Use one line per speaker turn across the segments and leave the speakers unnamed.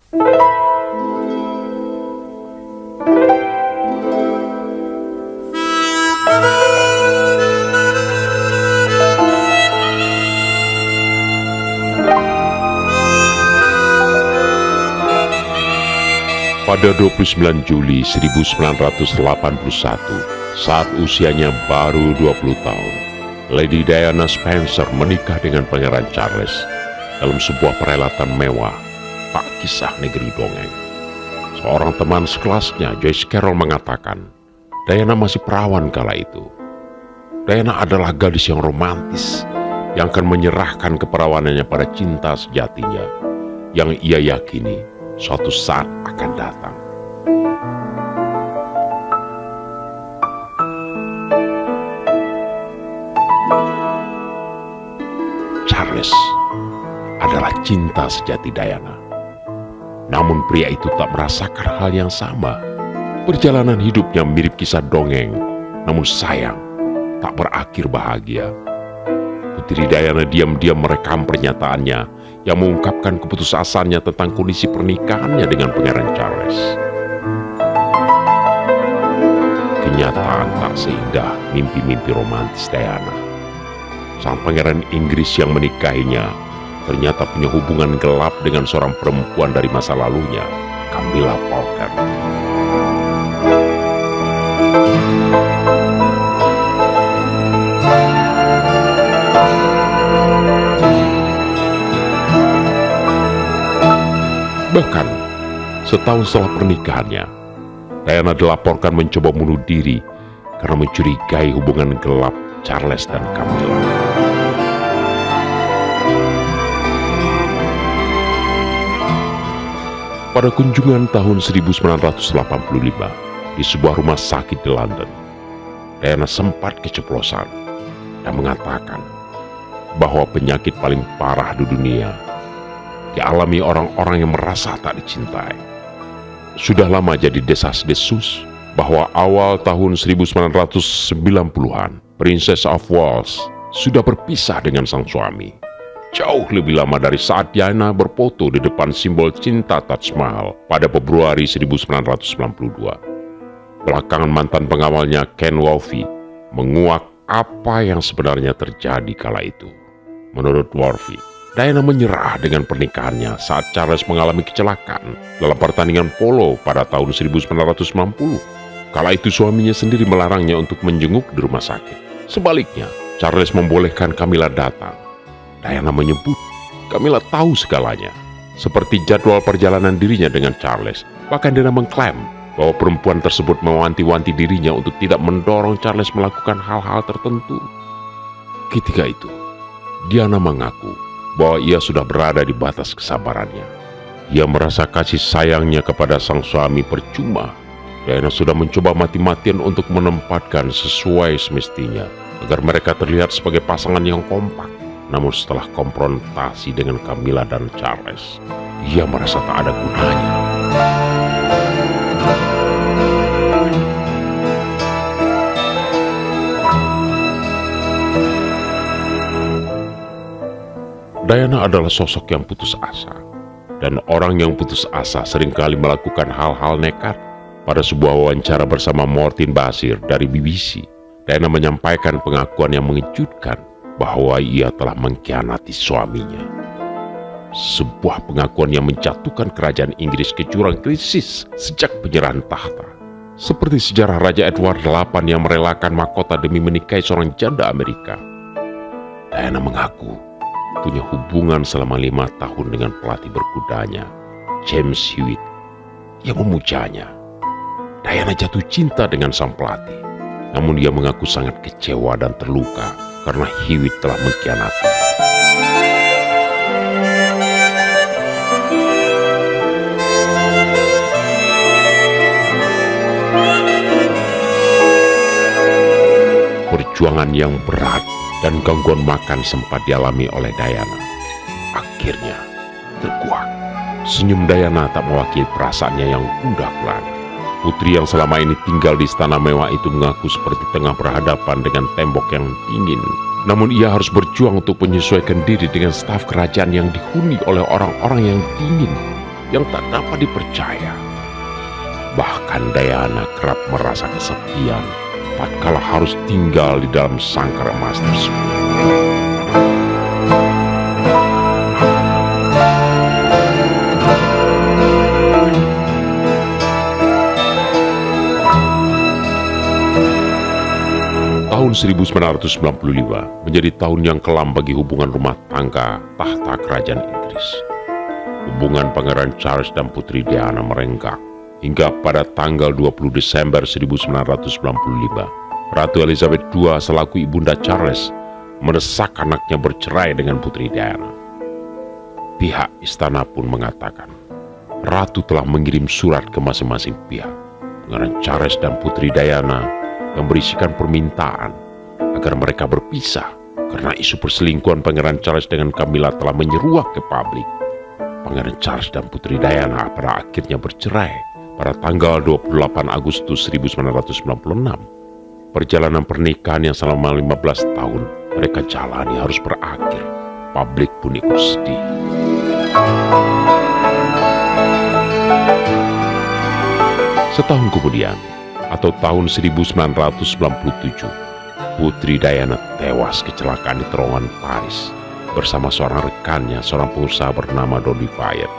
Pada 29 Juli 1981, saat usianya baru 20 tahun, Lady Diana Spencer menikah dengan Pangeran Charles dalam sebuah perhelatan mewah, Pak Kisah Negeri Dongeng. Seorang teman sekelasnya, Joyce Carol, mengatakan, Diana masih perawan kala itu. Diana adalah gadis yang romantis, yang akan menyerahkan keperawanannya pada cinta sejatinya, yang ia yakini suatu saat akan datang. Charles adalah cinta sejati Diana. Namun pria itu tak merasakan hal yang sama. Perjalanan hidupnya mirip kisah dongeng, namun sayang tak berakhir bahagia. Putri Diana diam-diam merekam pernyataannya yang mengungkapkan keputusasaannya tentang kondisi pernikahannya dengan Pangeran Charles. Kenyataan tak seindah mimpi-mimpi romantis Diana. Sang pangeran Inggris yang menikahinya ternyata punya hubungan gelap dengan seorang perempuan dari masa lalunya, Camilla Parker. Bahkan, setahun setelah pernikahannya, Diana dilaporkan mencoba bunuh diri karena mencurigai hubungan gelap Charles dan Camilla. Pada kunjungan tahun 1985 di sebuah rumah sakit di London, Diana sempat keceplosan dan mengatakan bahwa penyakit paling parah di dunia dialami orang-orang yang merasa tak dicintai. Sudah lama jadi desas-desus bahwa awal tahun 1990-an, Princess of Wales sudah berpisah dengan sang suami. Jauh lebih lama dari saat Diana berfoto di depan simbol cinta Taj Mahal pada Februari 1992. Belakangan mantan pengawalnya Ken Worthy menguak apa yang sebenarnya terjadi kala itu. Menurut Worthy, Diana menyerah dengan pernikahannya saat Charles mengalami kecelakaan dalam pertandingan polo pada tahun 1990. Kala itu suaminya sendiri melarangnya untuk menjenguk di rumah sakit. Sebaliknya, Charles membolehkan Camilla datang. Diana menyebut Camilla tahu segalanya, seperti jadwal perjalanan dirinya dengan Charles. Bahkan Diana mengklaim bahwa perempuan tersebut mewanti-wanti dirinya untuk tidak mendorong Charles melakukan hal-hal tertentu. Ketika itu, Diana mengaku bahwa ia sudah berada di batas kesabarannya. Ia merasa kasih sayangnya kepada sang suami percuma. Diana sudah mencoba mati-matian untuk menempatkan sesuai semestinya agar mereka terlihat sebagai pasangan yang kompak. Namun setelah konfrontasi dengan Camilla dan Charles, ia merasa tak ada gunanya. Diana adalah sosok yang putus asa, dan orang yang putus asa seringkali melakukan hal-hal nekat. Pada sebuah wawancara bersama Martin Bashir dari BBC, Diana menyampaikan pengakuan yang mengejutkan bahwa ia telah mengkhianati suaminya. Sebuah pengakuan yang menjatuhkan kerajaan Inggris ke jurang krisis sejak penyerahan tahta. Seperti sejarah Raja Edward VIII yang merelakan mahkota demi menikahi seorang janda Amerika. Diana mengaku punya hubungan selama 5 tahun dengan pelatih berkudanya, James Hewitt, yang memujanya. Diana jatuh cinta dengan sang pelatih, namun ia mengaku sangat kecewa dan terluka karena Hewitt telah mengkhianati. Perjuangan yang berat dan gangguan makan sempat dialami oleh Diana. Akhirnya terkuak. Senyum Diana tak mewakili perasaannya yang gundah gulana. Putri yang selama ini tinggal di istana mewah itu mengaku seperti tengah berhadapan dengan tembok yang dingin. Namun ia harus berjuang untuk menyesuaikan diri dengan staf kerajaan yang dihuni oleh orang-orang yang dingin. yang tak dapat dipercaya. Bahkan Diana kerap merasa kesepian tatkala harus tinggal di dalam sangkar emas tersebut. Tahun 1995 menjadi tahun yang kelam bagi hubungan rumah tangga tahta kerajaan Inggris. Hubungan Pangeran Charles dan Putri Diana merenggang hingga pada tanggal 20 Desember 1995, Ratu Elizabeth II selaku ibunda Charles mendesak anaknya bercerai dengan Putri Diana. Pihak istana pun mengatakan, Ratu telah mengirim surat ke masing-masing pihak, Pangeran Charles dan Putri Diana, yang berisikan permintaan agar mereka berpisah karena isu perselingkuhan Pangeran Charles dengan Camilla telah menyeruak ke publik. Pangeran Charles dan Putri Diana pada akhirnya bercerai pada tanggal 28 Agustus 1996. Perjalanan pernikahan yang selama 15 tahun mereka jalani harus berakhir. Publik pun ikut sedih. Setahun kemudian, atau tahun 1997, Putri Diana tewas kecelakaan di terowongan Paris bersama seorang rekannya, seorang pengusaha bernama Dodi Fayed.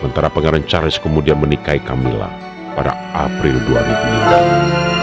Sementara Pangeran Charles kemudian menikahi Camilla pada April 2005.